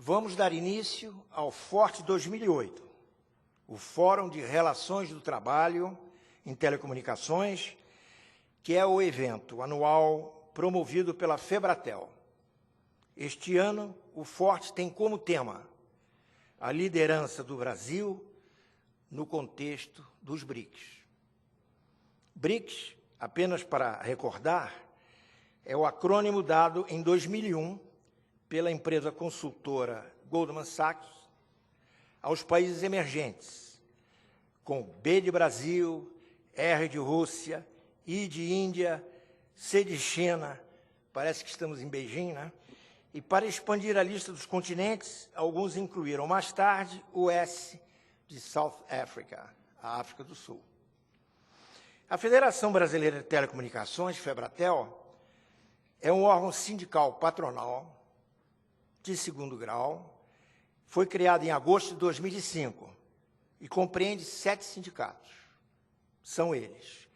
Vamos dar início ao Forte 2008, o Fórum de Relações do Trabalho em Telecomunicações, que é o evento anual promovido pela Febratel. Este ano, o Forte tem como tema a liderança do Brasil no contexto dos BRICS. BRICS, apenas para recordar, é o acrônimo dado em 2001 pela empresa consultora Goldman Sachs aos países emergentes, com B de Brasil, R de Rússia, I de Índia, C de China, parece que estamos em Beijing, né? E para expandir a lista dos continentes, alguns incluíram mais tarde o S de South Africa, a África do Sul. A Federação Brasileira de Telecomunicações, Febratel, é um órgão sindical patronal de segundo grau, foi criado em agosto de 2005 e compreende 7 sindicatos. São eles: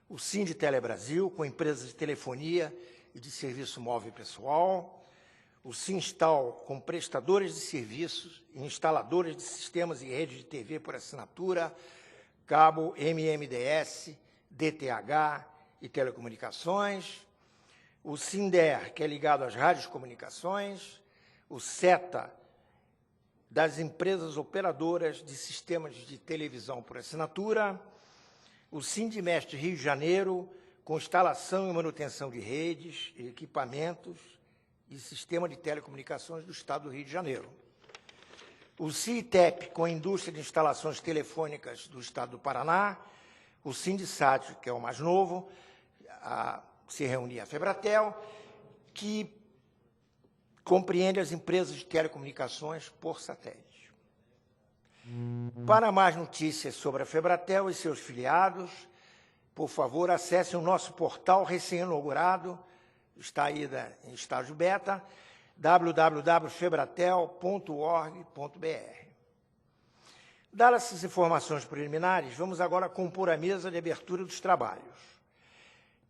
o Sinditele Brasil, com empresas de telefonia e de serviço móvel pessoal, o Sinstal, com prestadores de serviços e instaladores de sistemas e redes de TV por assinatura, cabo, MMDS, DTH e telecomunicações, o Sinder, que é ligado às radiocomunicações, o SETA, das empresas operadoras de sistemas de televisão por assinatura, o Sindimestre Rio de Janeiro, com instalação e manutenção de redes, equipamentos e sistema de telecomunicações do Estado do Rio de Janeiro. O CITEP, com a indústria de instalações telefônicas do Estado do Paraná, o Sindisat, que é o mais novo, se reunia a Febratel, que compreende as empresas de telecomunicações por satélite. Para mais notícias sobre a Febratel e seus filiados, por favor, acesse o nosso portal recém-inaugurado, está aí em estágio beta, www.febratel.org.br. Dadas essas informações preliminares, vamos agora compor a mesa de abertura dos trabalhos.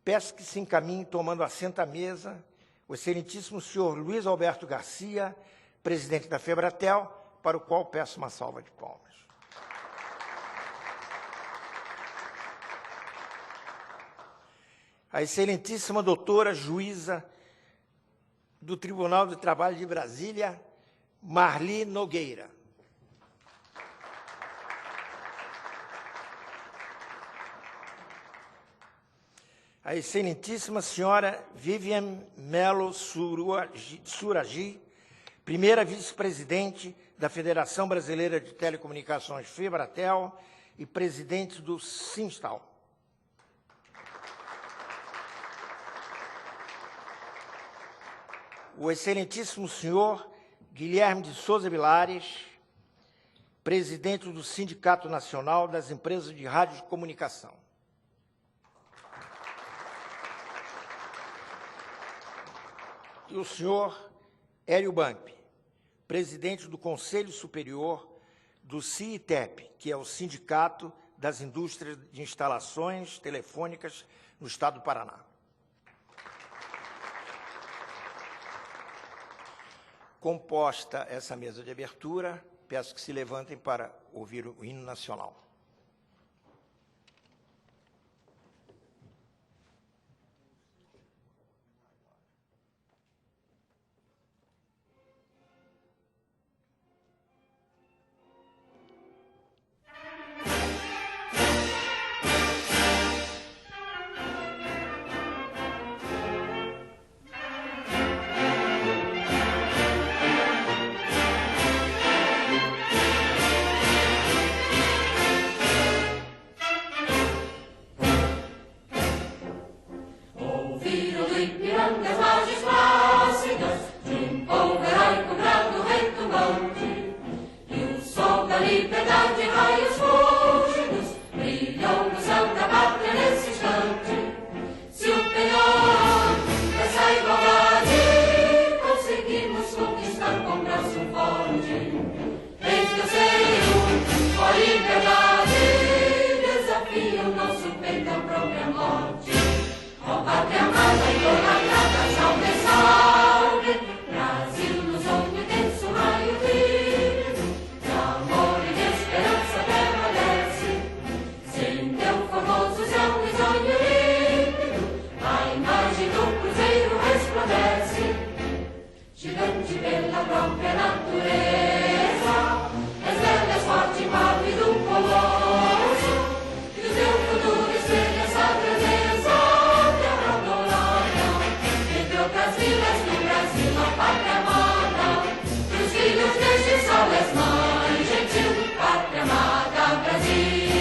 Peço que se encaminhe tomando assento à mesa o excelentíssimo senhor Luiz Alberto Garcia, presidente da Febratel, para o qual peço uma salva de palmas. A excelentíssima doutora juíza do Tribunal do Trabalho de Brasília, Marli Nogueira. A excelentíssima senhora Vivian Melo Suragi, primeira vice-presidente da Federação Brasileira de Telecomunicações Febratel e presidente do Sinstal. O excelentíssimo senhor Guilherme de Souza Vilares, presidente do Sindicato Nacional das Empresas de Radiocomunicação. E o senhor Hélio Bampi, presidente do Conselho Superior do CITEP, que é o Sindicato das Indústrias de Instalações Telefônicas no Estado do Paraná. Composta essa mesa de abertura, peço que se levantem para ouvir o hino nacional. leggi della propria natureza e delle forti palmi d'un colosso, il seu futuro estrella esa grandeza terra dorada, entre outras vilas do Brasil a pátria amada, dos filhos desde sol és mãe gentil, pátria amada Brasil.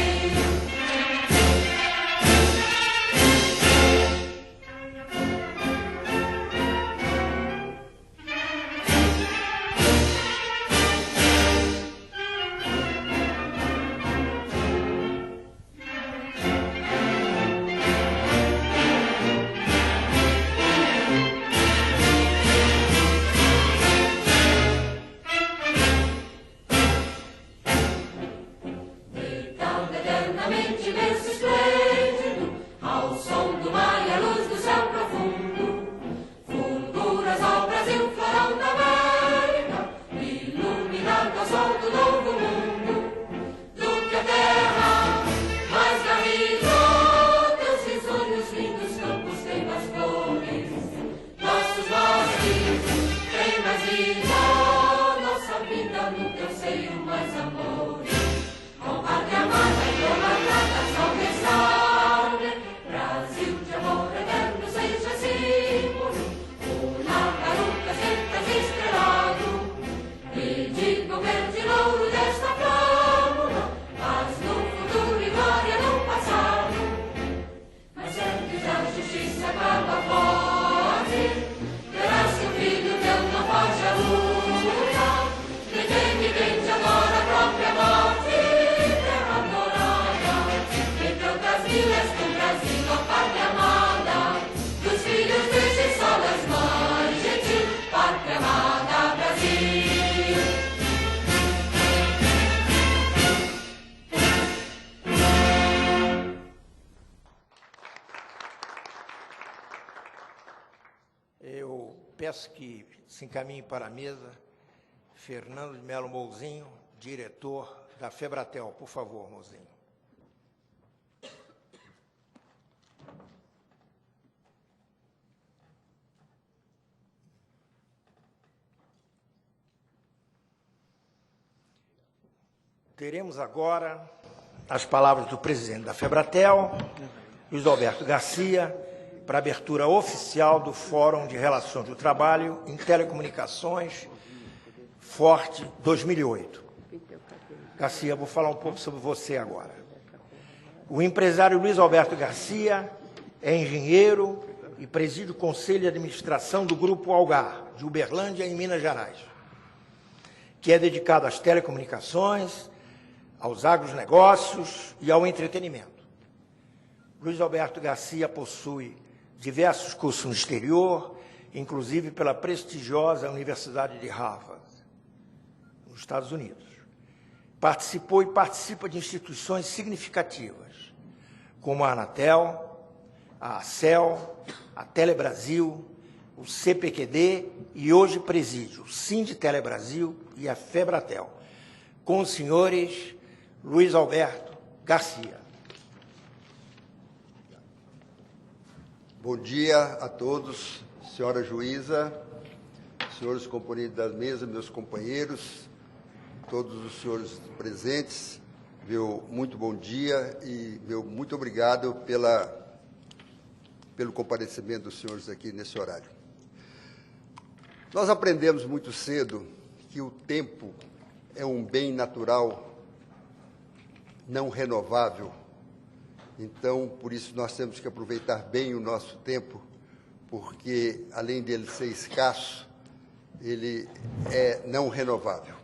Eu peço que se encaminhe para a mesa Fernando de Melo Mouzinho, diretor da Febratel. Por favor, Mouzinho. Teremos agora as palavras do presidente da Febratel, Luiz Alberto Garcia, para a abertura oficial do Fórum de Relações do Trabalho em Telecomunicações Forte 2008. Garcia, vou falar um pouco sobre você agora. O empresário Luiz Alberto Garcia é engenheiro e preside o Conselho de Administração do Grupo Algar, de Uberlândia, em Minas Gerais, que é dedicado às telecomunicações, aos agronegócios e ao entretenimento. Luiz Alberto Garcia possui diversos cursos no exterior, inclusive pela prestigiosa Universidade de Harvard, nos Estados Unidos. Participou e participa de instituições significativas, como a Anatel, a ACEL, a Telebrasil, o CPQD e hoje preside o Sindtelebrasil e a Febratel, com os senhores Luiz Alberto Garcia. Bom dia a todos, senhora juíza, senhores componentes da mesa, meus companheiros, todos os senhores presentes, meu muito bom dia e meu muito obrigado pelo comparecimento dos senhores aqui nesse horário. Nós aprendemos muito cedo que o tempo é um bem natural não renovável. Então, por isso, nós temos que aproveitar bem o nosso tempo, porque, além dele ser escasso, ele é não renovável.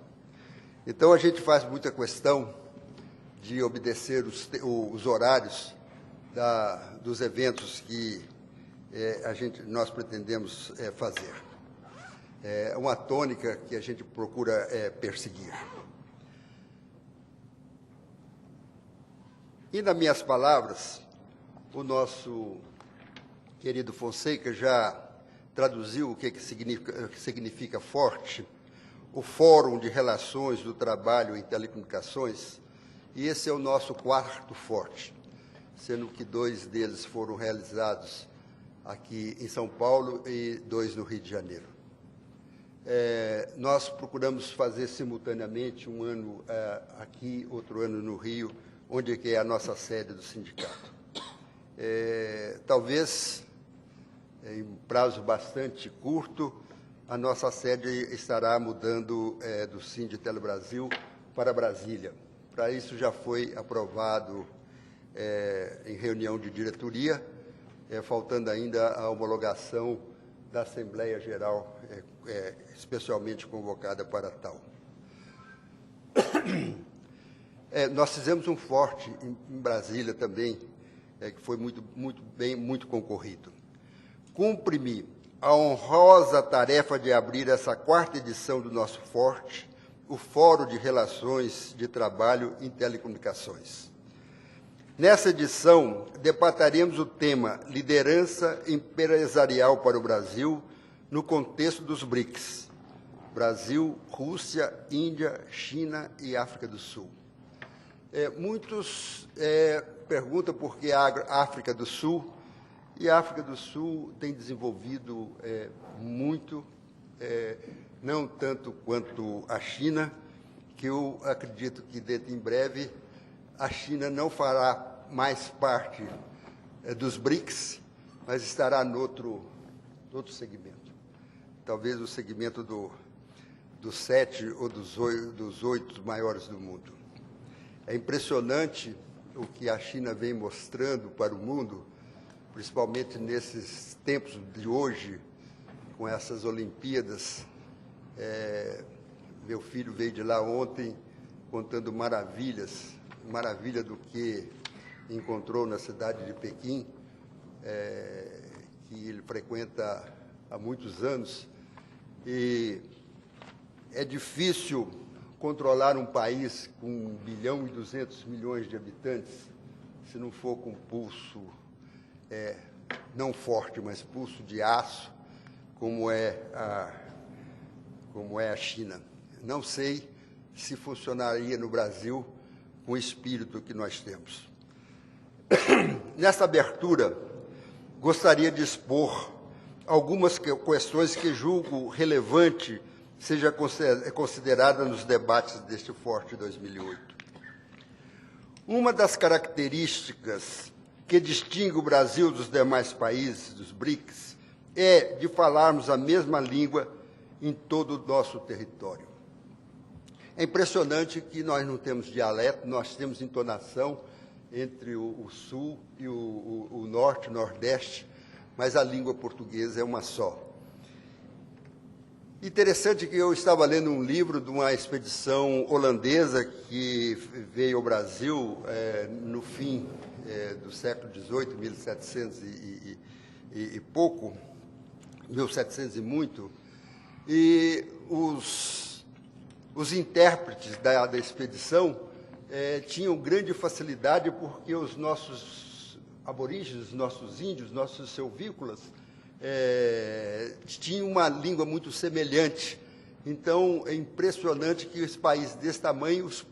Então, a gente faz muita questão de obedecer os horários dos eventos que nós pretendemos fazer. É uma tônica que a gente procura perseguir. E, nas minhas palavras, o nosso querido Fonseca já traduziu o que significa forte, o Fórum de Relações do Trabalho em Telecomunicações, e esse é o nosso quarto forte, sendo que 2 deles foram realizados aqui em São Paulo e 2 no Rio de Janeiro. nós procuramos fazer simultaneamente, um ano aqui, outro ano no Rio, onde é que é a nossa sede do sindicato. Talvez, em um prazo bastante curto, a nossa sede estará mudando do Sinditelo Brasil para Brasília. Para isso já foi aprovado em reunião de diretoria, faltando ainda a homologação da Assembleia Geral, especialmente convocada para tal. Nós fizemos um forte em Brasília também, que foi muito concorrido. Cumpre-me a honrosa tarefa de abrir essa 4ª edição do nosso forte, o Fórum de Relações de Trabalho em Telecomunicações. Nessa edição, debateremos o tema Liderança Empresarial para o Brasil no contexto dos BRICS, Brasil, Rússia, Índia, China e África do Sul. Muitos perguntam por que a África do Sul, e a África do Sul tem desenvolvido muito, não tanto quanto a China, que eu acredito que dentro em breve a China não fará mais parte dos BRICS, mas estará no outro segmento. Talvez o segmento dos 7 ou dos 8 maiores do mundo. É impressionante o que a China vem mostrando para o mundo, principalmente nesses tempos de hoje, com essas Olimpíadas. Meu filho veio de lá ontem contando maravilha do que encontrou na cidade de Pequim, que ele frequenta há muitos anos, e é difícil controlar um país com 1 bilhão e 200 milhões de habitantes, se não for com pulso, não forte, mas pulso de aço, como é a China. Não sei se funcionaria no Brasil com o espírito que nós temos. Nesta abertura, gostaria de expor algumas questões que julgo relevante seja considerada nos debates deste Forte 2008. Uma das características que distingue o Brasil dos demais países, dos BRICS, é de falarmos a mesma língua em todo o nosso território. É impressionante que nós não temos dialeto, nós temos entonação entre o Sul e o Norte, Nordeste, mas a língua portuguesa é uma só. Interessante que eu estava lendo um livro de uma expedição holandesa que veio ao Brasil no fim do século XVIII, 1700 e pouco, 1700 e muito, e os intérpretes da expedição tinham grande facilidade porque os nossos aborígenes, nossos índios, nossos silvícolas, tinham uma língua muito semelhante. Então, é impressionante que esse país desse tamanho, os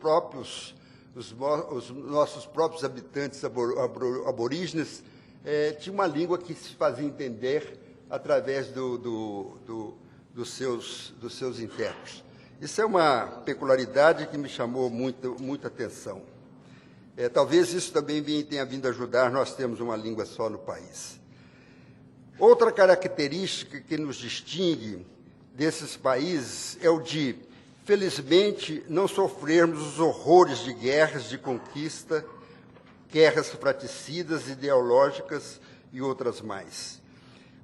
nossos próprios habitantes aborígenes, tinham uma língua que se fazia entender através dos seus intérpretes. Isso é uma peculiaridade que me chamou muita atenção. Talvez isso também tenha vindo ajudar, nós temos uma língua só no país. Outra característica que nos distingue desses países é o de, felizmente, não sofrermos os horrores de guerras de conquista, guerras fratricidas, ideológicas e outras mais.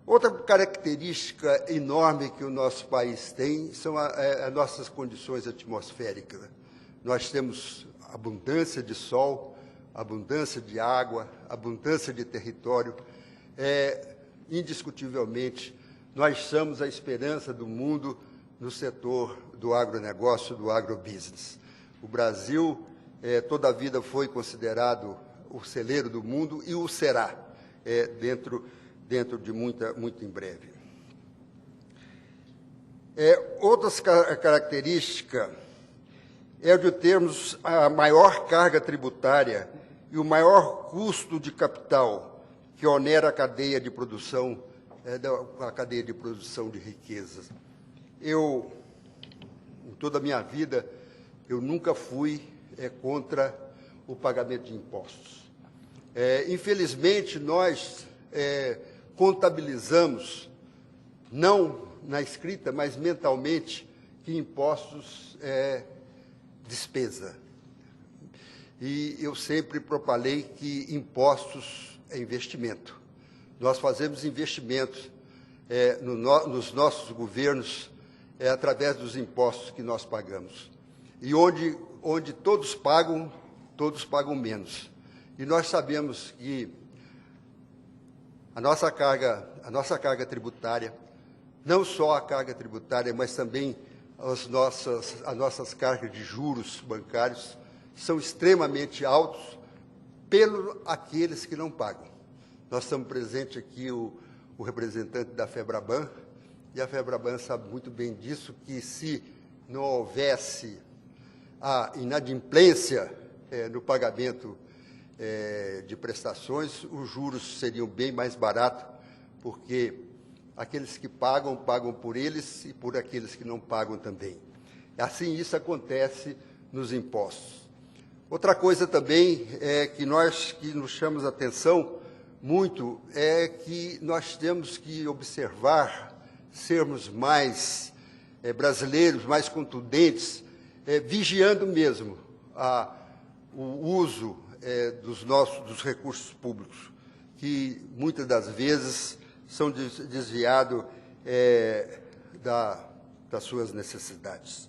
Outra característica enorme que o nosso país tem são as nossas condições atmosféricas. Nós temos abundância de sol, abundância de água, abundância de território. Indiscutivelmente, nós somos a esperança do mundo no setor do agronegócio, do agrobusiness. O Brasil, toda a vida, foi considerado o celeiro do mundo e o será dentro de muito em breve. Outras características é de termos a maior carga tributária e o maior custo de capital que onera a cadeia de produção, de riquezas. em toda a minha vida, eu nunca fui contra o pagamento de impostos. Infelizmente, nós contabilizamos, não na escrita, mas mentalmente, que impostos é despesa. E eu sempre propalei que impostos é investimento. Nós fazemos investimentos nos nossos governos através dos impostos que nós pagamos. E onde todos pagam menos. E nós sabemos que a nossa carga tributária, não só a carga tributária, mas também as nossas cargas de juros bancários, são extremamente altos pelos aqueles que não pagam. Nós estamos presentes aqui, o representante da FEBRABAN, e a FEBRABAN sabe muito bem disso, que se não houvesse a inadimplência no pagamento de prestações, os juros seriam bem mais baratos, porque aqueles que pagam, pagam por eles e por aqueles que não pagam também. Assim, isso acontece nos impostos. Outra coisa também que nos chama a atenção muito é que nós temos que observar, sermos mais brasileiros, mais contundentes, vigiando mesmo o uso dos recursos públicos, que muitas das vezes são desviados das suas necessidades.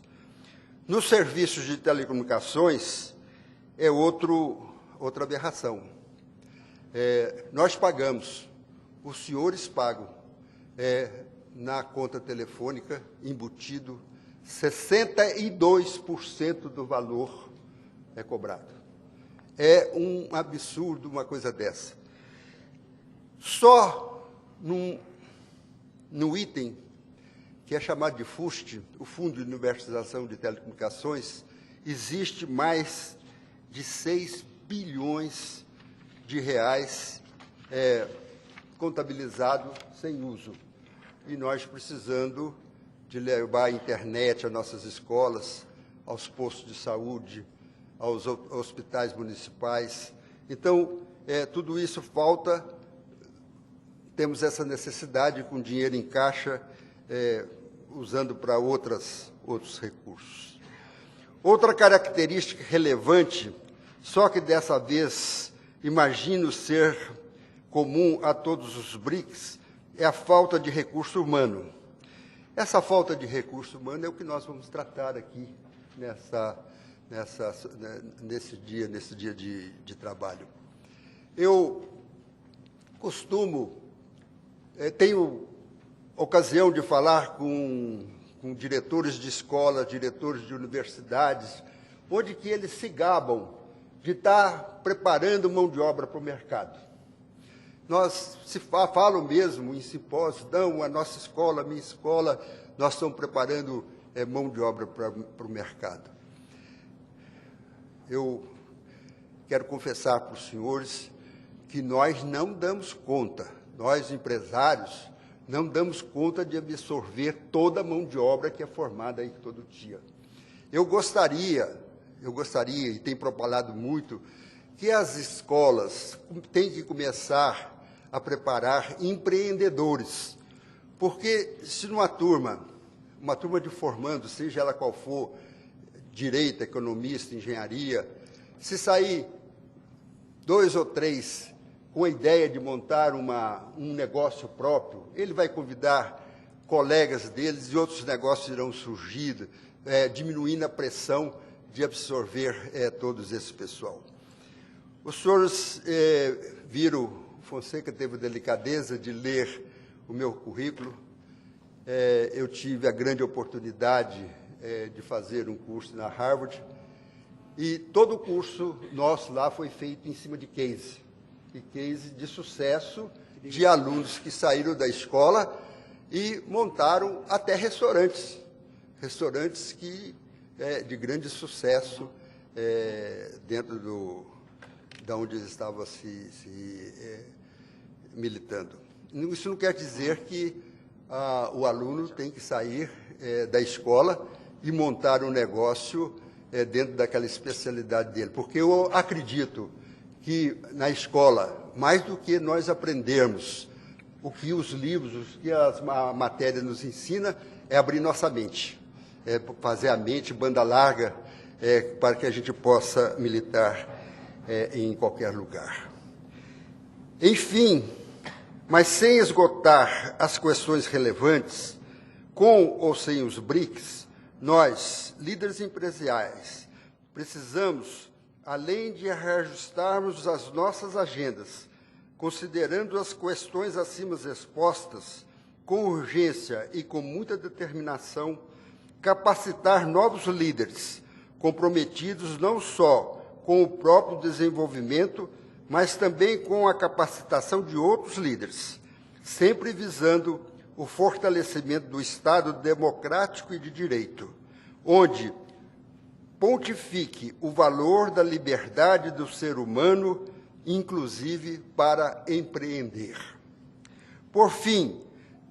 Nos serviços de telecomunicações, outra aberração. Nós pagamos, os senhores pagam, na conta telefônica, embutido, 62% do valor é cobrado. É um absurdo uma coisa dessa. Só no item que é chamado de FUST, o Fundo de Universalização de Telecomunicações, existe mais de 6 bilhões de reais contabilizado sem uso. E nós precisando de levar a internet às nossas escolas, aos postos de saúde, aos hospitais municipais. Então, tudo isso falta, temos essa necessidade com dinheiro em caixa, usando para outros recursos. Outra característica relevante, só que dessa vez imagino ser comum a todos os BRICS, é a falta de recurso humano. Essa falta de recurso humano é o que nós vamos tratar aqui nesse dia de trabalho. Eu tenho ocasião de falar com diretores de escolas, diretores de universidades, onde que eles se gabam de estar preparando mão de obra para o mercado. Nós falam mesmo em simpósios, não, a nossa escola, a minha escola, nós estamos preparando mão de obra para o mercado. Eu quero confessar para os senhores que nós não damos conta, nós empresários, não damos conta de absorver toda a mão de obra que é formada aí todo dia. Eu gostaria, e tenho propalado muito, que as escolas têm que começar a preparar empreendedores, porque se uma turma de formando, seja ela qual for, direito, economista, engenharia, se sair 2 ou 3 com a ideia de montar um negócio próprio, ele vai convidar colegas deles e outros negócios irão surgir, diminuindo a pressão de absorver todos esse pessoal. Os senhores viram, Fonseca teve a delicadeza de ler o meu currículo. Eu tive a grande oportunidade de fazer um curso na Harvard, e todo o curso nosso lá foi feito em cima de case, e case de sucesso de alunos que saíram da escola e montaram até restaurantes que de grande sucesso dentro da onde eles estavam militando. Isso não quer dizer que o aluno tem que sair da escola e montar um negócio dentro daquela especialidade dele. Porque eu acredito que na escola, mais do que nós aprendermos o que os livros, o que a matéria nos ensina, é abrir nossa mente, fazer a mente banda larga, para que a gente possa militar em qualquer lugar. Enfim, mas sem esgotar as questões relevantes, com ou sem os BRICS, nós, líderes empresariais, precisamos, além de reajustarmos as nossas agendas, considerando as questões acima expostas, com urgência e com muita determinação, capacitar novos líderes, comprometidos não só com o próprio desenvolvimento, mas também com a capacitação de outros líderes, sempre visando o fortalecimento do Estado democrático e de direito, onde pontifique o valor da liberdade do ser humano, inclusive para empreender. Por fim,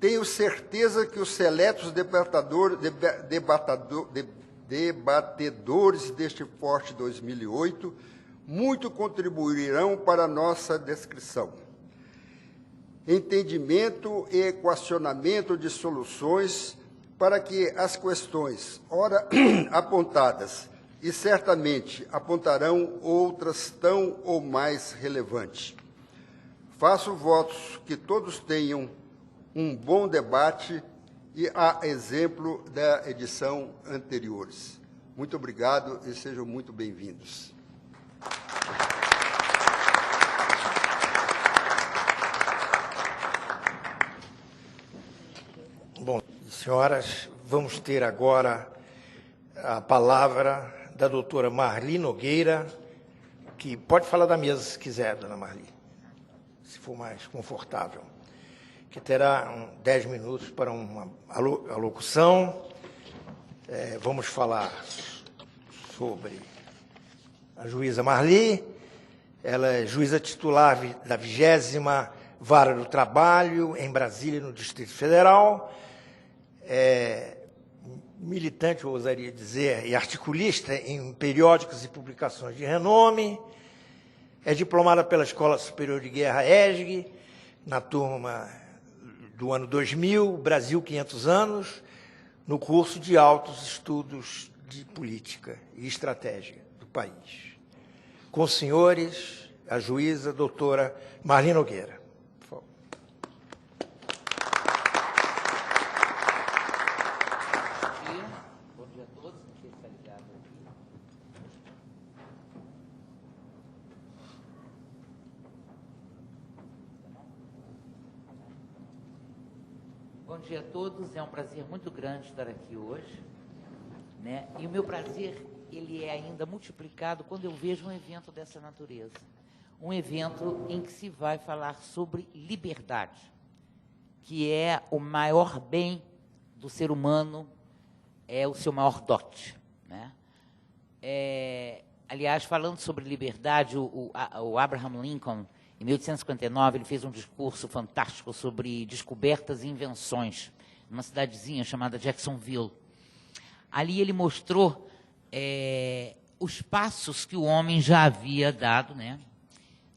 tenho certeza que os seletos debatedores deste Forte 2008 muito contribuirão para a nossa descrição. Entendimento e equacionamento de soluções para que as questões, ora apontadas, e certamente apontarão outras tão ou mais relevantes. Faço votos que todos tenham um bom debate e a exemplo da edição anteriores. Muito obrigado e sejam muito bem-vindos. Bom, senhoras, vamos ter agora a palavra da doutora Marli Nogueira, que pode falar da mesa se quiser, dona Marli, se for mais confortável, que terá 10 minutos para uma alocução. Vamos falar sobre a juíza Marli. Ela é juíza titular da 20ª Vara do Trabalho, em Brasília, no Distrito Federal. Militante, eu ousaria dizer, e articulista em periódicos e publicações de renome. É diplomada pela Escola Superior de Guerra, ESG, na turma do ano 2000, Brasil 500 anos, no curso de altos estudos de política e estratégia do país. Com os senhores, a juíza doutora Marli Nogueira. Por favor. Bom dia a todos. Não sei se está ligado aqui. Bom dia a todos. É um prazer muito grande estar aqui hoje, né? E o meu prazer, ele é ainda multiplicado quando eu vejo um evento dessa natureza. Um evento em que se vai falar sobre liberdade, que é o maior bem do ser humano, é o seu maior dote, né? Aliás, falando sobre liberdade, o Abraham Lincoln, em 1859, ele fez um discurso fantástico sobre descobertas e invenções, numa cidadezinha chamada Jacksonville. Ali ele mostrou os passos que o homem já havia dado, né,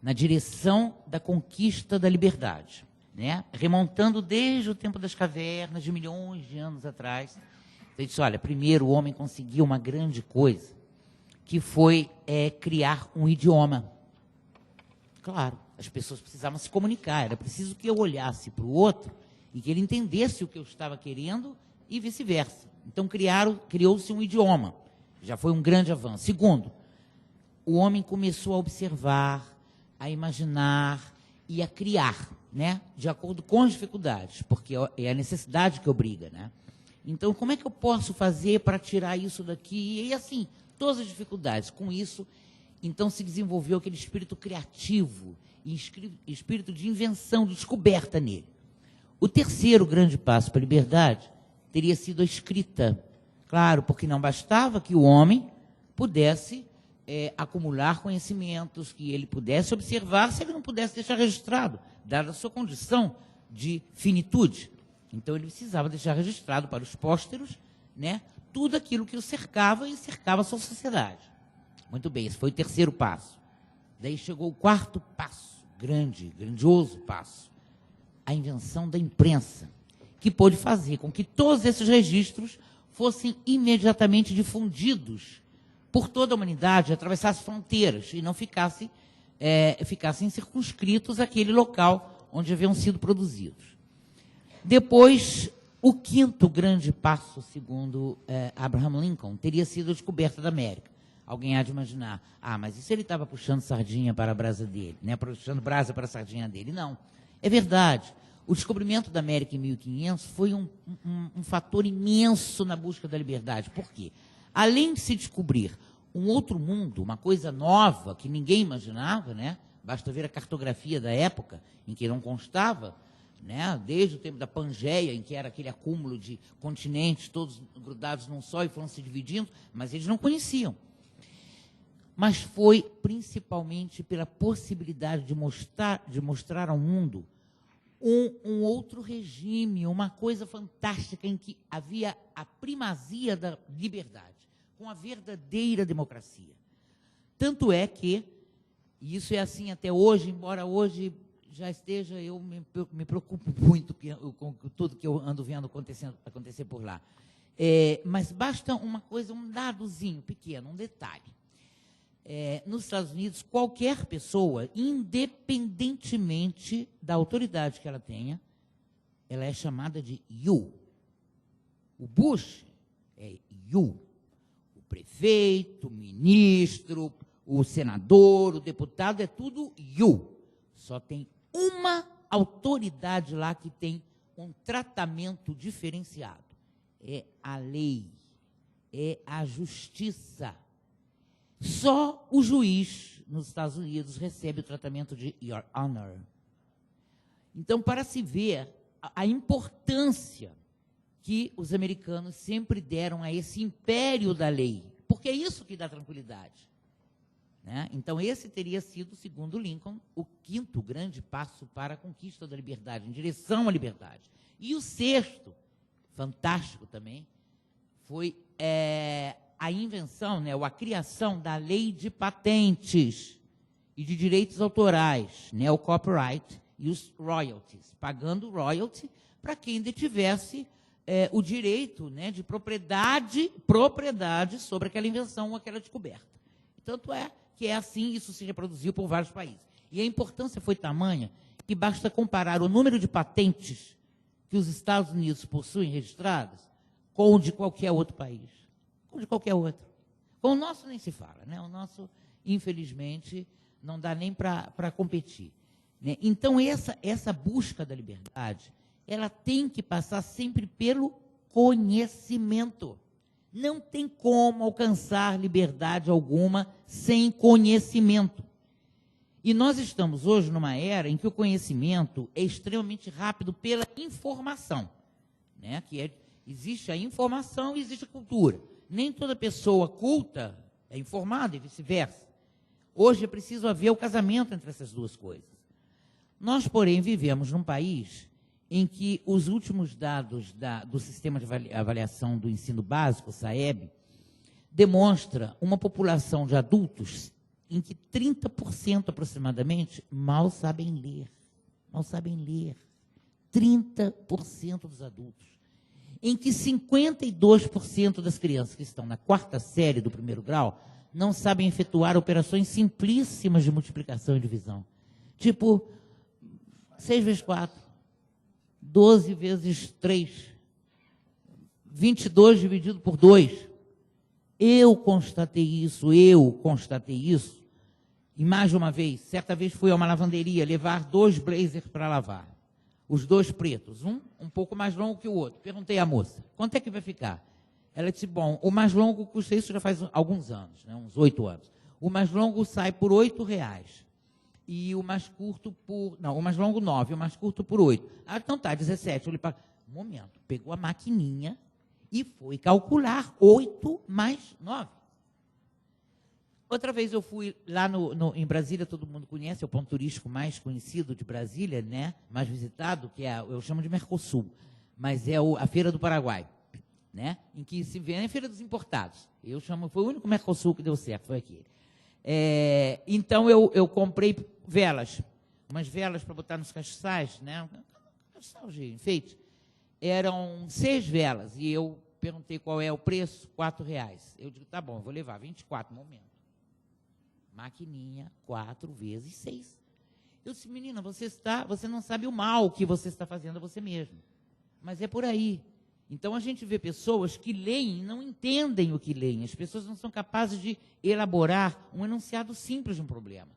na direção da conquista da liberdade, né, remontando desde o tempo das cavernas, de milhões de anos atrás. Ele disse, olha, primeiro o homem conseguiu uma grande coisa, que foi criar um idioma. Claro, as pessoas precisavam se comunicar, era preciso que eu olhasse para o outro e que ele entendesse o que eu estava querendo e vice-versa. Então criou-se um idioma, já foi um grande avanço. Segundo, o homem começou a observar, a imaginar e a criar, né, de acordo com as dificuldades, porque é a necessidade que obriga, né? Então, como é que eu posso fazer para tirar isso daqui? E assim, todas as dificuldades. Com isso, então, se desenvolveu aquele espírito criativo, e espírito de invenção, de descoberta nele. O terceiro grande passo para a liberdade teria sido a escrita. Claro, porque não bastava que o homem pudesse acumular conhecimentos, que ele pudesse observar, se ele não pudesse deixar registrado, dada a sua condição de finitude. Então, ele precisava deixar registrado para os pósteros né, tudo aquilo que o cercava e cercava a sua sociedade. Muito bem, esse foi o terceiro passo. Daí chegou o quarto passo, grandioso passo, a invenção da imprensa, que pôde fazer com que todos esses registros fossem imediatamente difundidos por toda a humanidade, atravessassem fronteiras e não ficassem circunscritos àquele local onde haviam sido produzidos. Depois, o quinto grande passo, segundo Abraham Lincoln, teria sido a descoberta da América. Alguém há de imaginar, mas e se ele estava puxando sardinha para a brasa dele, né? Puxando brasa para a sardinha dele? Não, é verdade. O descobrimento da América em 1500 foi um fator imenso na busca da liberdade. Por quê? Além de se descobrir um outro mundo, uma coisa nova que ninguém imaginava, né? Basta ver a cartografia da época, em que não constava, né? Desde o tempo da Pangeia, em que era aquele acúmulo de continentes, todos grudados num só e foram se dividindo, mas eles não conheciam. Mas foi principalmente pela possibilidade de mostrar ao mundo um outro regime, uma coisa fantástica em que havia a primazia da liberdade, com a verdadeira democracia. Tanto é que, e isso é assim até hoje, embora hoje já esteja, eu me preocupo muito com tudo que eu ando vendo acontecer por lá. Mas basta uma coisa, um dadozinho pequeno, um detalhe. Nos Estados Unidos, qualquer pessoa, independentemente da autoridade que ela tenha, ela é chamada de you. O Bush é you. O prefeito, o ministro, o senador, o deputado, é tudo you. Só tem uma autoridade lá que tem um tratamento diferenciado. É a lei, é a justiça. Só o juiz nos Estados Unidos recebe o tratamento de Your Honor. Então, para se ver a importância que os americanos sempre deram a esse império da lei, porque é isso que dá tranquilidade, né? Então, esse teria sido, segundo Lincoln, o quinto grande passo para a conquista da liberdade, em direção à liberdade. E o sexto, fantástico também, foi a invenção, né, ou a criação da lei de patentes e de direitos autorais, né, o copyright e os royalties, pagando royalty para quem detivesse o direito, né, de propriedade sobre aquela invenção ou aquela descoberta. Tanto é que é assim, isso se reproduziu por vários países. E a importância foi tamanha que basta comparar o número de patentes que os Estados Unidos possuem registradas com o de qualquer outro país. Com o de qualquer outro. Com o nosso nem se fala, né? O nosso, infelizmente, não dá nem para competir, né? Então, essa busca da liberdade, ela tem que passar sempre pelo conhecimento. Não tem como alcançar liberdade alguma sem conhecimento. E nós estamos hoje numa era em que o conhecimento é extremamente rápido pela informação, né? Existe a informação e existe a cultura. Nem toda pessoa culta é informada e vice-versa. Hoje é preciso haver o casamento entre essas duas coisas. Nós, porém, vivemos num país em que os últimos dados do Sistema de Avaliação do Ensino Básico, SAEB, demonstra uma população de adultos em que 30% aproximadamente mal sabem ler. Mal sabem ler. 30% dos adultos. Em que 52% das crianças que estão na quarta série do primeiro grau não sabem efetuar operações simplíssimas de multiplicação e divisão. Tipo, 6 vezes 4, 12 vezes 3, 22 dividido por 2. Eu constatei isso. E mais de uma vez, certa vez fui a uma lavanderia levar 2 blazers para lavar. Os 2 pretos, um pouco mais longo que o outro. Perguntei à moça, quanto é que vai ficar? Ela disse, bom, o mais longo custa isso já faz alguns anos, né, uns 8 anos. O mais longo sai por R$8. E o mais curto por... Não, o mais longo 9, o mais curto por 8. Ah, então tá, 17. Eu lhe pago. Um momento, pegou a maquininha e foi calcular 8 mais 9. Outra vez eu fui lá em Brasília, todo mundo conhece, é o ponto turístico mais conhecido de Brasília, né? Mais visitado, que eu chamo de Mercosul, mas é a Feira do Paraguai. né? Em que se vê a Feira dos Importados. Foi o único Mercosul que deu certo, foi aquele. Então, eu comprei velas, umas velas para botar nos castiçais, né? Castiçal de enfeite. Eram 6 velas, e eu perguntei qual é o preço, R$4. Eu digo, tá bom, eu vou levar 24 no momento. Maquininha, 4 vezes 6. Eu disse, menina, você não sabe o mal que você está fazendo a você mesmo. Mas é por aí. Então, a gente vê pessoas que leem e não entendem o que leem. As pessoas não são capazes de elaborar um enunciado simples de um problema,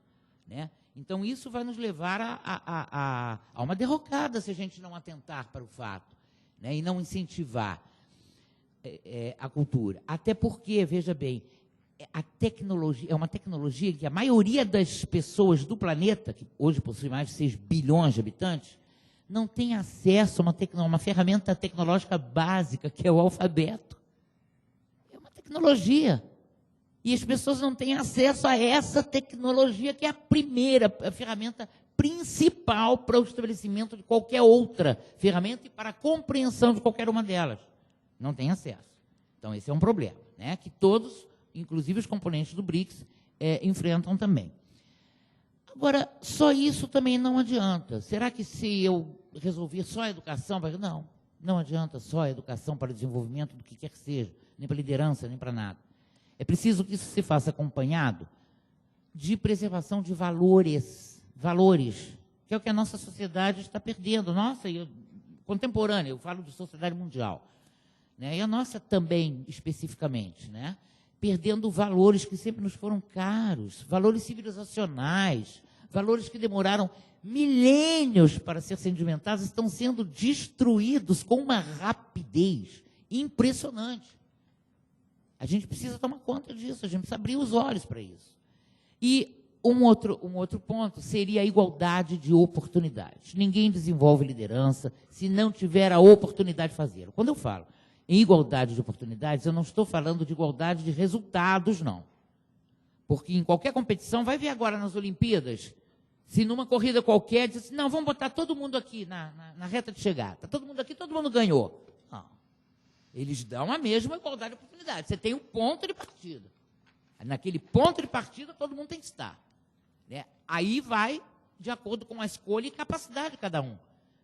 né? Então, isso vai nos levar a uma derrocada se a gente não atentar para o fato, né? E não incentivar a cultura. Até porque, veja bem, a tecnologia é uma tecnologia que a maioria das pessoas do planeta, que hoje possui mais de 6 bilhões de habitantes, não tem acesso a uma ferramenta tecnológica básica, que é o alfabeto. É uma tecnologia. E as pessoas não têm acesso a essa tecnologia, que é a ferramenta principal para o estabelecimento de qualquer outra ferramenta e para a compreensão de qualquer uma delas. Não tem acesso. Então, esse é um problema, né? Que todos, inclusive os componentes do BRICS, enfrentam também. Agora, só isso também não adianta. Será que se eu resolver só a educação... Não adianta só a educação para o desenvolvimento do que quer que seja, nem para liderança, nem para nada. É preciso que isso se faça acompanhado de preservação de valores, que é o que a nossa sociedade está perdendo. Contemporânea, eu falo de sociedade mundial, né? E a nossa também, especificamente, né? Perdendo valores que sempre nos foram caros, valores civilizacionais, valores que demoraram milênios para ser sedimentados, estão sendo destruídos com uma rapidez impressionante. A gente precisa tomar conta disso, a gente precisa abrir os olhos para isso. E um outro ponto seria a igualdade de oportunidades. Ninguém desenvolve liderança se não tiver a oportunidade de fazer. Quando eu falo em igualdade de oportunidades, eu não estou falando de igualdade de resultados, não. Porque em qualquer competição, vai ver agora nas Olimpíadas, se numa corrida qualquer, diz assim, não, vamos botar todo mundo aqui na reta de chegada. Está todo mundo aqui, todo mundo ganhou. Não. Eles dão a mesma igualdade de oportunidade. Você tem um ponto de partida. Naquele ponto de partida, todo mundo tem que estar, né? Aí vai de acordo com a escolha e capacidade de cada um.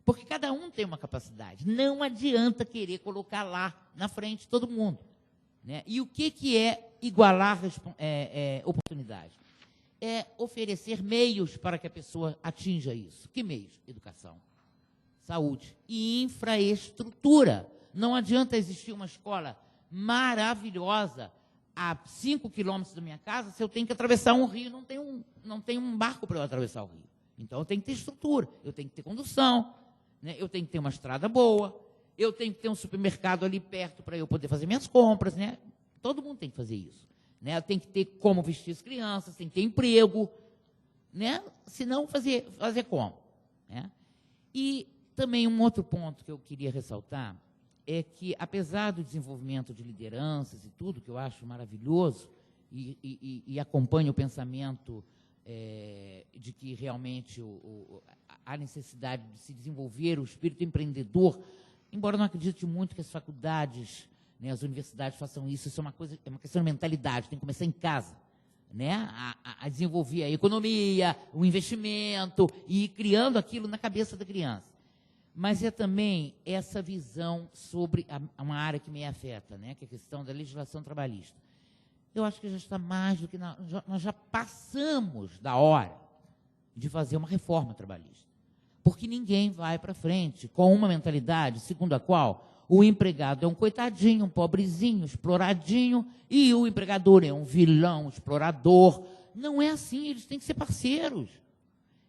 Porque cada um tem uma capacidade. Não adianta querer colocar lá na frente todo mundo, né? E o que é igualar oportunidade? É oferecer meios para que a pessoa atinja isso. Que meios? Educação, saúde e infraestrutura. Não adianta existir uma escola maravilhosa a 5 quilômetros da minha casa se eu tenho que atravessar um rio, não tem um barco para eu atravessar o rio. Então, eu tenho que ter estrutura, eu tenho que ter condução, né? Eu tenho que ter uma estrada boa, eu tenho que ter um supermercado ali perto para eu poder fazer minhas compras, né? Todo mundo tem que fazer isso, né? Tem que ter como vestir as crianças, tem que ter emprego, né? Senão, fazer como, né? E também um outro ponto que eu queria ressaltar é que, apesar do desenvolvimento de lideranças e tudo, que eu acho maravilhoso, e acompanho o pensamento de que realmente há necessidade de se desenvolver o espírito empreendedor, embora eu não acredite muito que as faculdades, né, as universidades façam isso, isso é uma questão de mentalidade, tem que começar em casa, né, a desenvolver a economia, o investimento, e ir criando aquilo na cabeça da criança. Mas é também essa visão sobre uma área que me afeta, né, que é a questão da legislação trabalhista. Eu acho que já está mais do que... nós já passamos da hora de fazer uma reforma trabalhista. Porque ninguém vai para frente com uma mentalidade segundo a qual o empregado é um coitadinho, um pobrezinho, exploradinho, e o empregador é um vilão, explorador. Não é assim, eles têm que ser parceiros.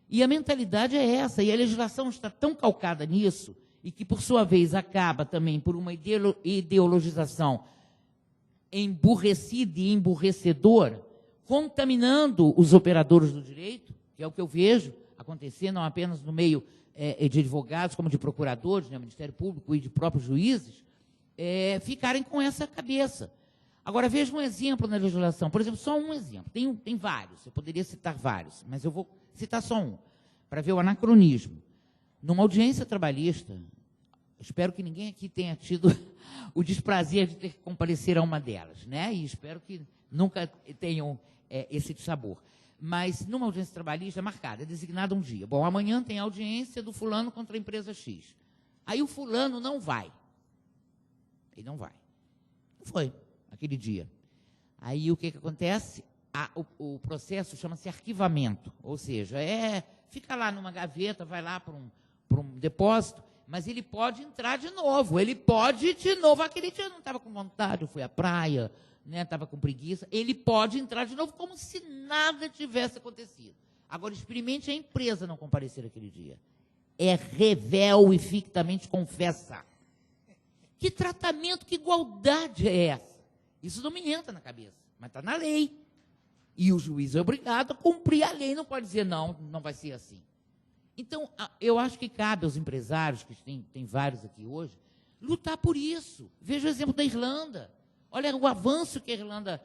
E a mentalidade é essa, e a legislação está tão calcada nisso, e que, por sua vez, acaba também por uma ideologização emburrecida e emburrecedora, contaminando os operadores do direito, que é o que eu vejo acontecer, não apenas no meio de advogados, como de procuradores, né, Ministério Público e de próprios juízes, ficarem com essa cabeça. Agora, veja um exemplo na legislação, por exemplo, só um exemplo, tem vários, eu poderia citar vários, mas eu vou citar só um, para ver o anacronismo. Numa audiência trabalhista, Espero que ninguém aqui tenha tido o desprazer de ter que comparecer a uma delas, né? E espero que nunca tenham esse dissabor. Mas numa audiência trabalhista marcada, é designado um dia. Bom, amanhã tem audiência do fulano contra a empresa X. Aí o fulano não vai. Ele não vai. Não foi, aquele dia. Aí o que acontece? O processo chama-se arquivamento, ou seja, fica lá numa gaveta, vai lá para um depósito, mas ele pode entrar de novo, aquele dia eu não estava com vontade, eu fui à praia, estava com preguiça, ele pode entrar de novo como se nada tivesse acontecido. Agora, experimente a empresa não comparecer aquele dia. Revel e fictamente confessa. Que tratamento, que igualdade é essa? Isso não me entra na cabeça, mas está na lei. E o juiz é obrigado a cumprir a lei, não pode dizer não, não vai ser assim. Então, eu acho que cabe aos empresários, que tem vários aqui hoje, lutar por isso. Veja o exemplo da Irlanda. Olha o avanço que a Irlanda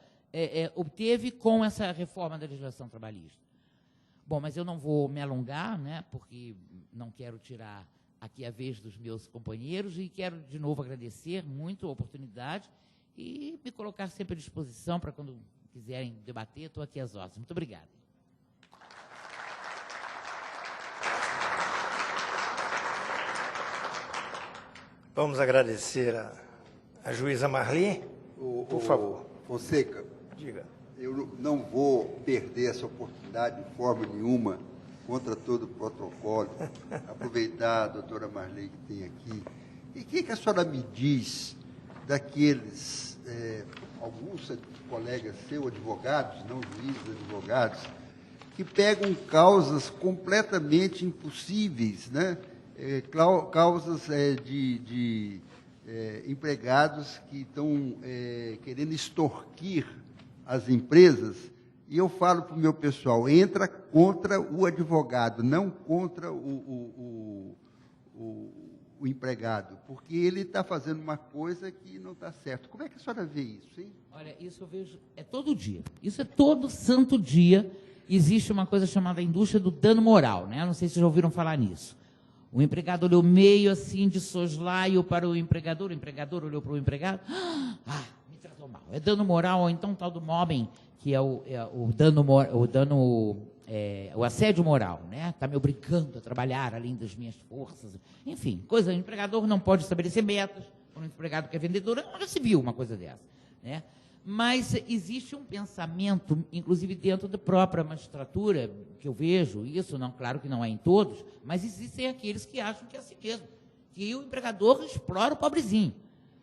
obteve com essa reforma da legislação trabalhista. Bom, mas eu não vou me alongar, né, porque não quero tirar aqui a vez dos meus companheiros e quero, de novo, agradecer muito a oportunidade e me colocar sempre à disposição para quando quiserem debater, estou aqui às ordens. Muito obrigado. Vamos agradecer a juíza Marli. Por favor. Fonseca, diga. Eu não vou perder essa oportunidade de forma nenhuma, contra todo o protocolo, aproveitar a doutora Marli que tem aqui. E o que a senhora me diz daqueles, alguns colegas seus, advogados, não juízes, advogados, que pegam causas completamente impossíveis, né? Causas de empregados que estão querendo extorquir as empresas, e eu falo para o meu pessoal, entra contra o advogado, não contra o empregado, porque ele está fazendo uma coisa que não está certo. Como é que a senhora vê isso, hein? Olha, isso eu vejo, todo dia. Isso é todo santo dia. Existe uma coisa chamada indústria do dano moral, né? Não sei se vocês já ouviram falar nisso. O empregado olhou meio assim de soslaio para o empregador olhou para o empregado, me tratou mal. É dano moral, ou então tal do mobbing, que é o assédio moral, né? Está me obrigando a trabalhar além das minhas forças. Enfim, o empregador não pode estabelecer metas, para um empregado que é vendedor, já se viu uma coisa dessa, né? Mas existe um pensamento, inclusive dentro da própria magistratura, que eu vejo isso, não, claro que não é em todos, mas existem aqueles que acham que é assim mesmo, que o empregador explora o pobrezinho,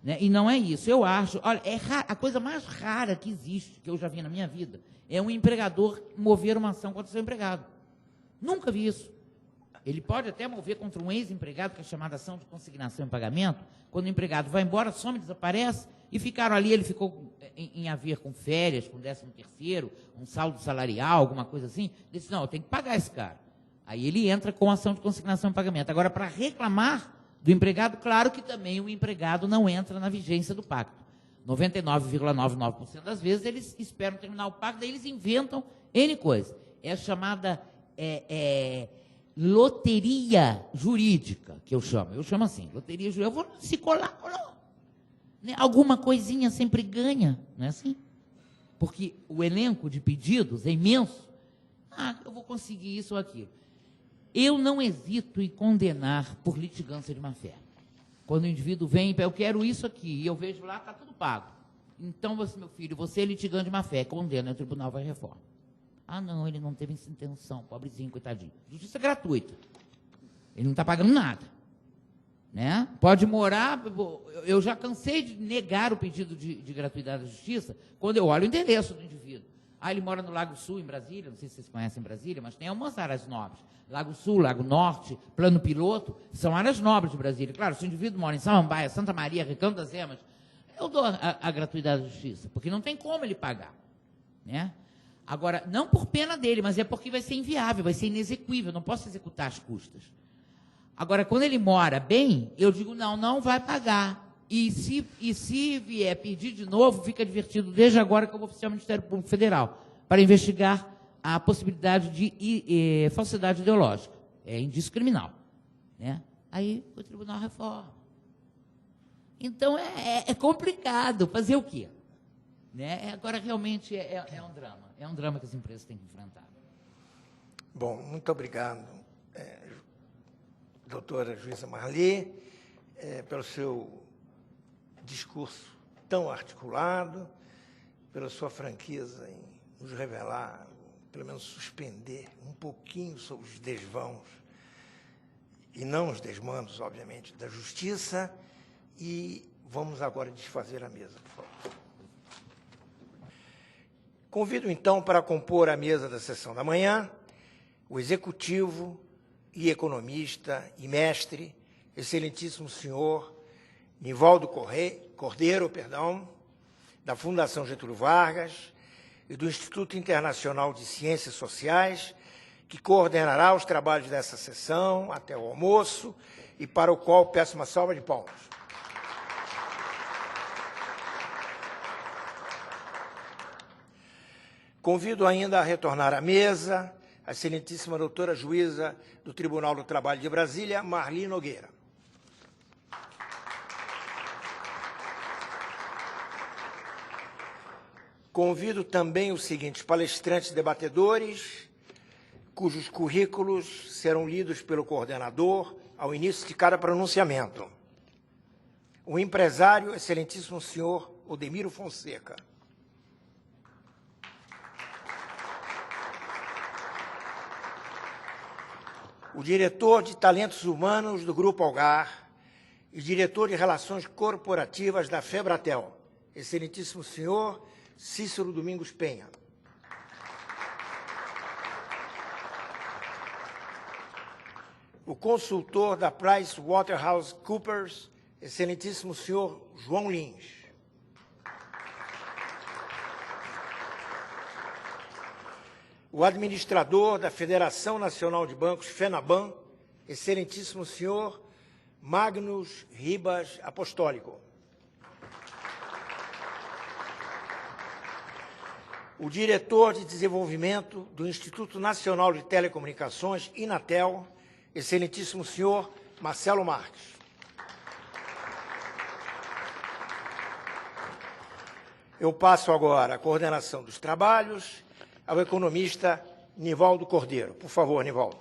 né? E não é isso. Eu acho, olha, a coisa mais rara que existe, que eu já vi na minha vida, é um empregador mover uma ação contra o seu empregado. Nunca vi isso. Ele pode até mover contra um ex-empregado, que é chamada ação de consignação em pagamento, quando o empregado vai embora, some, desaparece, e ficaram ali, ele ficou em haver com férias, com 13º, um saldo salarial, alguma coisa assim, ele disse, não, eu tenho que pagar esse cara. Aí ele entra com ação de consignação em pagamento. Agora, para reclamar do empregado, claro que também o empregado não entra na vigência do pacto. 99,99% das vezes eles esperam terminar o pacto, daí eles inventam N coisas. É chamada loteria jurídica, que eu chamo assim, loteria jurídica. Eu vou se colar. Né? Alguma coisinha sempre ganha, não é assim? Porque o elenco de pedidos é imenso. Eu vou conseguir isso ou aquilo. Eu não hesito em condenar por litigância de má-fé. Quando o indivíduo vem e eu quero isso aqui, e eu vejo lá, está tudo pago. Então, meu filho, você é litigante de má-fé, condena, o tribunal vai reforma. Não, ele não teve essa intenção, pobrezinho, coitadinho. Justiça gratuita. Ele não está pagando nada. Né? Pode morar, eu já cansei de negar o pedido de gratuidade da justiça quando eu olho o endereço do indivíduo. Ele mora no Lago Sul, em Brasília, não sei se vocês conhecem Brasília, mas tem algumas áreas nobres. Lago Sul, Lago Norte, Plano Piloto, são áreas nobres de Brasília. Claro, se o indivíduo mora em Samambaia, Santa Maria, Recanto das Emas, eu dou a gratuidade da justiça, porque não tem como ele pagar. Né? Agora, não por pena dele, mas é porque vai ser inviável, vai ser inexequível, não posso executar as custas. Agora, quando ele mora bem, eu digo, não vai pagar. E se vier pedir de novo, fica advertido desde agora que eu vou oficiar o Ministério Público Federal para investigar a possibilidade de falsidade ideológica. É indiscriminal. Né? Aí o tribunal reforma. Então, é complicado. Fazer o quê? Né? Agora, realmente, é um drama. É um drama que as empresas têm que enfrentar. Bom, muito obrigado, doutora Juíza Marli, pelo seu discurso tão articulado, pela sua franqueza em nos revelar, pelo menos suspender um pouquinho sobre os desvãos, e não os desmandos, obviamente, da justiça, e vamos agora desfazer a mesa, por favor. Convido, então, para compor a mesa da sessão da manhã, o executivo e economista e mestre, excelentíssimo senhor Nivaldo Cordeiro, da Fundação Getúlio Vargas e do Instituto Internacional de Ciências Sociais, que coordenará os trabalhos dessa sessão até o almoço e para o qual peço uma salva de palmas. Convido ainda a retornar à mesa a excelentíssima doutora juíza do Tribunal do Trabalho de Brasília, Marli Nogueira. Convido também os seguintes palestrantes debatedores, cujos currículos serão lidos pelo coordenador ao início de cada pronunciamento. O empresário, excelentíssimo senhor Odemiro Fonseca. O diretor de Talentos Humanos do Grupo Algar e diretor de Relações Corporativas da Febratel, excelentíssimo senhor Cícero Domingos Penha. O consultor da PricewaterhouseCoopers, excelentíssimo senhor João Lins. O administrador da Federação Nacional de Bancos, FENABAN, excelentíssimo senhor Magnus Ribas Apostólico. O diretor de desenvolvimento do Instituto Nacional de Telecomunicações, Inatel, excelentíssimo senhor Marcelo Marques. Eu passo agora a coordenação dos trabalhos ao economista Nivaldo Cordeiro. Por favor, Nivaldo.